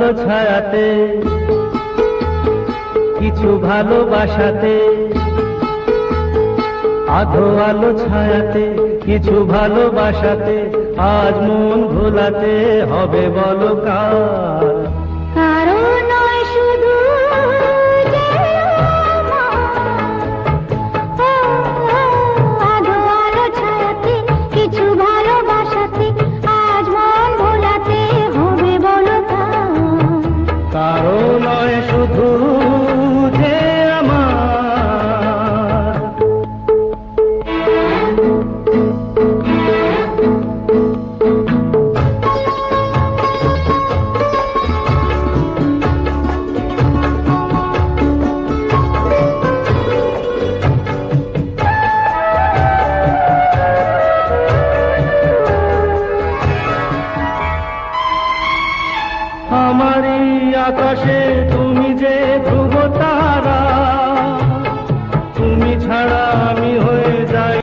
আলো ছায়াতে, কিছু ভালোবাসাতে, আধো আলো ছায়াতে, কিছু ভালোবাসাতে, আজ মন ভোলাতে হবে বলো কার? কারো নয় শুধু যে আধো আলো ছায়াতে, কিছু ভালোবাসাতে, আজ মন ভোলাতে হবে বলো কার? কারো নয় শুধু যে আমার। আমারই আকাশে তুমি যে ধ্রুব তারা,